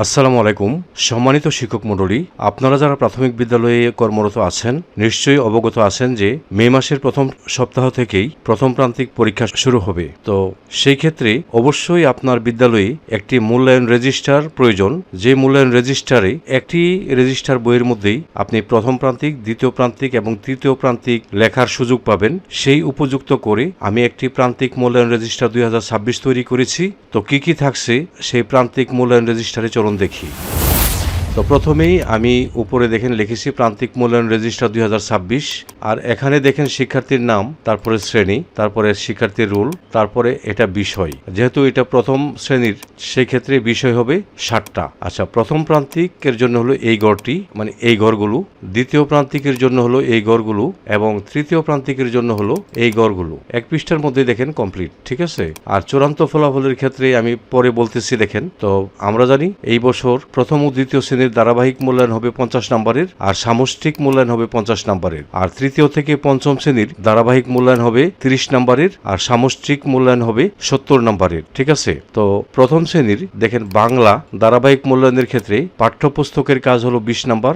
আসসালামু আলাইকুম। সম্মানিত শিক্ষক মণ্ডলী, আপনারা যারা প্রাথমিক বিদ্যালয়ে কর্মরত আছেন নিশ্চয়ই অবগত আছেন যে মে মাসের প্রথম সপ্তাহ থেকেই প্রথম প্রান্তিক পরীক্ষা শুরু হবে। তো সেই ক্ষেত্রে অবশ্যই আপনার বিদ্যালয়ে একটি মূল্যায়ন রেজিস্টার প্রয়োজন। যে মূল্যায়ন রেজিস্টারে একটি রেজিস্টার বইয়ের মধ্যেই আপনি প্রথম প্রান্তিক, দ্বিতীয় প্রান্তিক এবং তৃতীয় প্রান্তিক লেখার সুযোগ পাবেন। সেই উপযুক্ত করে আমি একটি প্রান্তিক মূল্যায়ন রেজিস্টার 2026 তৈরি করেছি। তো কি থাকছে সেই প্রান্তিক মূল্যায়ন রেজিস্টারে চলুন দেখি। তো প্রথমেই আমি উপরে দেখেন লিখেছি প্রান্তিক মূল্যায়ন রেজিস্টার 2026, আর এখানে দেখেন শিক্ষার্থীর নাম, তারপরে শ্রেণী, তারপরে শিক্ষার্থীর রোল, তারপরে এটা বিষয়। যেহেতু এটা প্রথম শ্রেণীর সেই ক্ষেত্রে বিষয় হবে 60টা। আচ্ছা, প্রথম প্রান্তিকের জন্য হলো এই ঘরটি, মানে এই ঘরগুলো, দ্বিতীয় প্রান্তিকের জন্য হলো এই ঘরগুলো এবং তৃতীয় প্রান্তিকের জন্য হলো এই ঘরগুলো। এক পৃষ্ঠার মধ্যে দেখেন কমপ্লিট, ঠিক আছে। আর চূড়ান্ত ফলাফলের ক্ষেত্রে আমি পরে বলতেছি। দেখেন, তো আমরা জানি এই বছর প্রথম ও দ্বিতীয় শ্রেণীর ধারাবাহিক মূল্যায়ন হবে 50 নম্বরের, আর সামষ্টিক মূল্যায়ন হবে 50 নম্বরের। আর তৃতীয় থেকে পঞ্চম শ্রেণীর ধারাবাহিক মূল্যায়ন হবে 30 নম্বরের, আর সামষ্টিক মূল্যায়ন হবে 70 নম্বরের, ঠিক আছে। তো প্রথম শ্রেণীর দেখেন বাংলা ধারাবাহিক মূল্যায়নের ক্ষেত্রে পাঠ্যপুস্তকের কাজ হলো 20 নম্বর,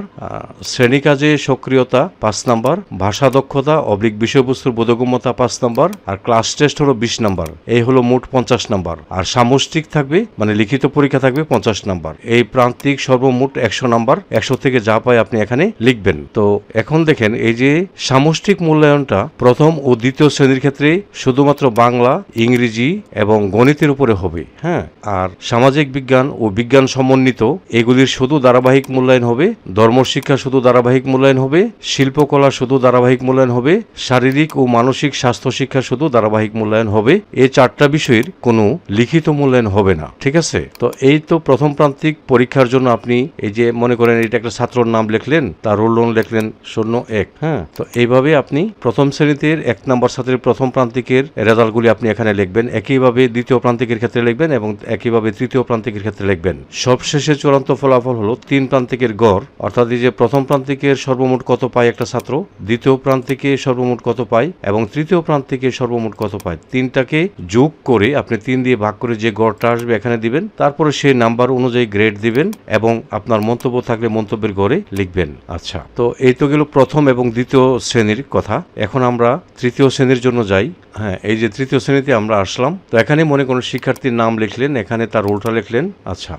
শ্রেণী কাজে সক্রিয়তা 5 নম্বর, ভাষা দক্ষতা বিষয়বস্তুর বোধগম্যতা 5 নম্বর, আর ক্লাস টেস্ট হলো 20 নম্বর। এই হলো মোট 50 নম্বর। আর সামষ্টিক থাকবে, মানে লিখিত পরীক্ষা থাকবে 50 নম্বর। এই প্রান্তিক সর্বমোট 100 নম্বর। 100 থেকে যা পায় আপনি এখানে লিখবেন। তো এখন দেখেন এই যে সামষ্টিক মূল্যায়নটা প্রথম ও দ্বিতীয় শ্রেণীর ক্ষেত্রে শুধুমাত্র বাংলা, ইংরেজি এবং গণিতের উপরে হবে। হ্যাঁ, আর সামাজিক বিজ্ঞান ও বিজ্ঞান সমন্বিত এগুলির শুধু ধারাবাহিক মূল্যায়ন হবে। ধর্মশিক্ষা শুধু ধারাবাহিক মূল্যায়ন হবে। শিল্পকলা শুধু ধারাবাহিক মূল্যায়ন হবে। শারীরিক ও মানসিক স্বাস্থ্য শিক্ষা শুধু ধারাবাহিক মূল্যায়ন হবে। এই 4টা বিষয়ের কোনো লিখিত মূল্যায়ন হবে না, ঠিক আছে। তো এই তো প্রথম প্রান্তিক পরীক্ষার জন্য আপনি এই যে মনে করেন এটা একটা ছাত্রর নাম লিখলেন, তার রোল নম্বর লিখলেন 01। হ্যাঁ, তো এইভাবে আপনি প্রথম শ্রেণীতে 1 নম্বর ছাত্রের প্রথম প্রান্তিকের রেজাল্টগুলি আপনি এখানে লিখবেন। একইভাবে দ্বিতীয় প্রান্তিকের ক্ষেত্রে লিখবেন এবং একইভাবে তৃতীয় প্রান্তিকের ক্ষেত্রে লিখবেন। সবশেষে চূড়ান্ত ফলাফল হলো 3 প্রান্তিকের গড়, অর্থাৎ এই যে প্রথম প্রান্তিকের সর্বমোট কত পায় একটা ছাত্র, দ্বিতীয় প্রান্তিকে সর্বমোট কত পায় এবং তৃতীয় প্রান্তিকে সর্বমোট কত পায়। 3টাকে যোগ করে আপনি 3 দিয়ে ভাগ করে যে গড়টা আসবে এখানে দিবেন। তারপরে সেই নাম্বার অনুযায়ী গ্রেড দিবেন এবং আপনার মন্তব্য থাকলে মন্তব্যের ঘরে লিখবেন। আচ্ছা, তো এই তো গেল প্রথম এবং দ্বিতীয় শ্রেণীর কথা। এখন আমরা তৃতীয় শ্রেণীর জন্য যাই। হ্যাঁ, এই যে তৃতীয় শ্রেণীতে আমরা আসলাম। তো এখানে মনে করুন শিক্ষার্থীর নাম লিখলেন, এখানে তার রোলটা লিখলেন। আচ্ছা,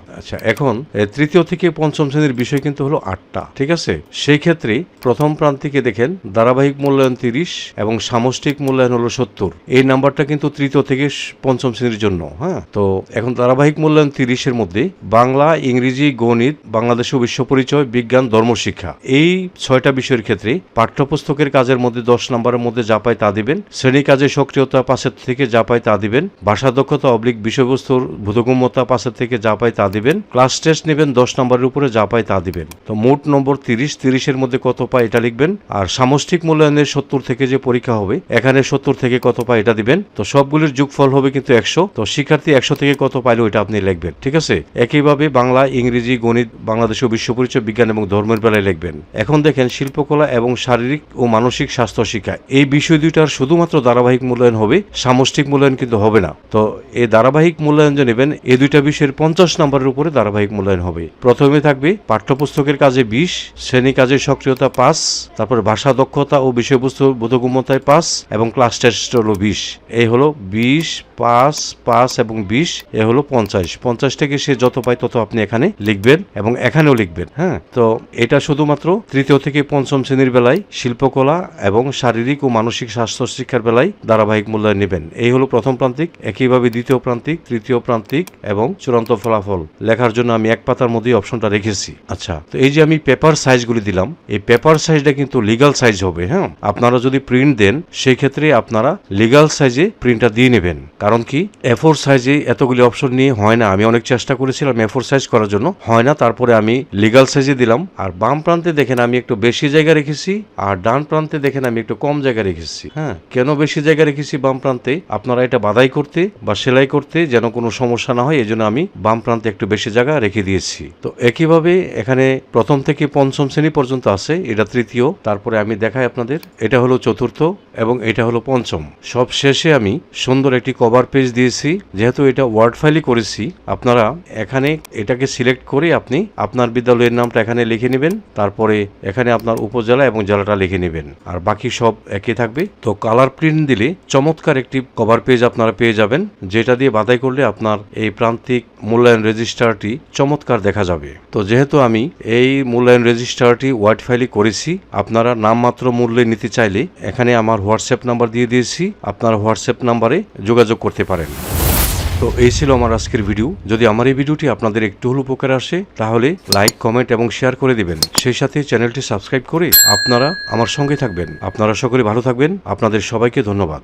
এখন তৃতীয় থেকে পঞ্চম শ্রেণীর বিষয় কিন্তু হলো 8টা, ঠিক আছে। সেই ক্ষেত্রে প্রথম প্রান্তিকে দেখেন ধারাবাহিক মূল্যায়ন 30 এবং সামষ্টিক মূল্যায়ন হলো 70। এই নাম্বারটা কিন্তু তৃতীয় থেকে পঞ্চম শ্রেণীর জন্য। হ্যাঁ, তো এখন ধারাবাহিক মূল্যায়ন 30-এর মধ্যে বাংলা, ইংরেজি, গণিত, বাংলাদেশ ও বিশ্ব পরিচয়, বিজ্ঞান, ধর্মশিক্ষা, এই 6টা বিষয়ের ক্ষেত্রে পাঠ্যপুস্তকের কাজের মধ্যে 10 নম্বরের মধ্যে যা পায় তা দিবেন। শ্রেণী কাজে সক্রিয়তা 5 থেকে যা পায় তা দিবেন। ভাষা দক্ষতা বিষয়বস্তুর বোধগম্যতা 5 থেকে যা পায় তা দিবেন। ক্লাস টেস্ট নেবেন 10 নম্বরের উপরে, যা পায় তা দিবেন। তো মোট নম্বর 30-এর মধ্যে কত পায় এটা লিখবেন। আর সামষ্টিক মূল্যায়নের 70 থেকে যে পরীক্ষা হবে এখানে 70 থেকে কত পায় এটা দিবেন। তো সবগুলির যোগফল হবে কিন্তু 100। তো শিক্ষার্থী 100 থেকে কত পাইলো এটা আপনি লিখবেন, ঠিক আছে। একইভাবে বাংলা, ইংরেজি, গণিত, বাংলাদেশ ও বিশ্ব পরিচয়, বিজ্ঞান এবং ধর্মের বেলায় লিখবেন। এখন দেখেন শিল্পকলা এবং শারীরিক ও মানসিক স্বাস্থ্য শিক্ষা, এই বিষয় দুইটার শুধুমাত্র ধারাবাহিক মূল্যায়ন হবে, সামষ্টিক মূল্যায়ন কিন্তু হবে না। তো এই ধারাবাহিক মূল্যায়ন যে নেবেন এই দুইটা বিষয়ের 50 নম্বরের উপরে ধারাবাহিক মূল্যায়ন হবে। প্রথমে থাকবে পাঠ্যপুস্তকের কাজে 20, শ্রেণী কাজের সক্রিয়তা 5, তারপর ভাষা দক্ষতা ও বিষয়বস্তু বোধগম্যতায় 5 এবং ক্লাস টেস্ট হলো 20। এই হলো 20, 5, 5 এবং 20, এ হলো 50। 50 থেকে সে যত পায় তত আপনি এখানে লিখবেন এবং এখানেও লিখবেন। হ্যাঁ, তো এটা শুধুমাত্র তৃতীয় থেকে পঞ্চম শ্রেণীর বেলায় শিল্পকলা এবং শারীরিক ও মানসিক স্বাস্থ্য শিক্ষার বেলায় ধারাবাহিক মূল্যায়ন নেবেন। এই হলো প্রথম প্রান্তিক। একইভাবে দ্বিতীয় প্রান্তিক, তৃতীয় প্রান্তিক এবং চূড়ান্ত ফলাফল লেখার জন্য আমি 1 পাতার মধ্যে অপশনটা রেখেছি। আচ্ছা, তো এই যে আমি পেপার সাইজগুলি দিলাম, এই পেপার সাইজটা কিন্তু লিগ্যাল সাইজ হবে। হ্যাঁ, আপনারা যদি প্রিন্ট দেন সেই ক্ষেত্রে আপনারা লিগ্যাল সাইজে প্রিন্টটা দিয়ে নেবেন। কারণ কি A4 সাইজে এতগুলি অপশন নিয়ে হয় না। আমি অনেক চেষ্টা করেছিলাম A4 সাইজ করার জন্য, হয় না। তারপরে তারপরে আমি লিগ্যাল সাইজে দিলাম। আর বাম প্রান্তে দেখেন আমি একটু বেশি জায়গা রেখেছি, আর ডান প্রান্তে দেখেন আমি একটু কম জায়গা রেখেছি। হ্যাঁ, কেন বেশি জায়গা রেখেছি বাম প্রান্তে, আপনারা এটা বাধাই করতে বা সেলাই করতে যেন কোনো সমস্যা না হয়, এই জন্য আমি বাম প্রান্তে একটু বেশি জায়গা রেখে দিয়েছি। তো একইভাবে এখানে প্রথম থেকে পঞ্চম শ্রেণী পর্যন্ত আছে, এটা তৃতীয়। তারপরে আমি দেখাই আপনাদের, এটা হলো চতুর্থ এবং এটা হলো পঞ্চম। সব শেষে আমি সুন্দর একটি কভার পেজ দিয়েছি। যেহেতু এটা ওয়ার্ড ফাইলই করেছি, আপনারা এখানে এটাকে সিলেক্ট করে আপনি আপনার বিদ্যালয়ের নামটা এখানে লিখে নেবেন, তারপরে এখানে আপনার উপজেলা এবং জেলাটা লিখে নেবেন, আর বাকি সব একই থাকবে। তো কালার প্রিন্ট দিলে চমৎকার একটি কভার পেজ আপনারা পেয়ে যাবেন, যেটা দিয়ে বাধাই করলে আপনার এই প্রান্তিক মূল্যায়ন রেজিস্টারটি চমৎকার দেখা যাবে। তো যেহেতু আমি এই মূল্যায়ন রেজিস্টারটি ওয়ার্ড ফাইলই করেছি, আপনারা নামমাত্র মূল্যে নিতে চাইলে এখানে আমার হোয়াটসঅ্যাপ নাম্বার দিয়ে দিয়েছি, আপনারা হোয়াটসঅ্যাপ নাম্বারে যোগাযোগ করতে পারেন। তো এই ছিল আমার আজকের ভিডিও। যদি আমার এই ভিডিওটি আপনাদের একটু হলেও উপকার আসে, তাহলে লাইক, কমেন্ট এবং শেয়ার করে দিবেন। সেই সাথে চ্যানেলটি সাবস্ক্রাইব করে আপনারা আমার সঙ্গে থাকবেন। আপনারা সকলে ভালো থাকবেন। আপনাদের সবাইকে ধন্যবাদ।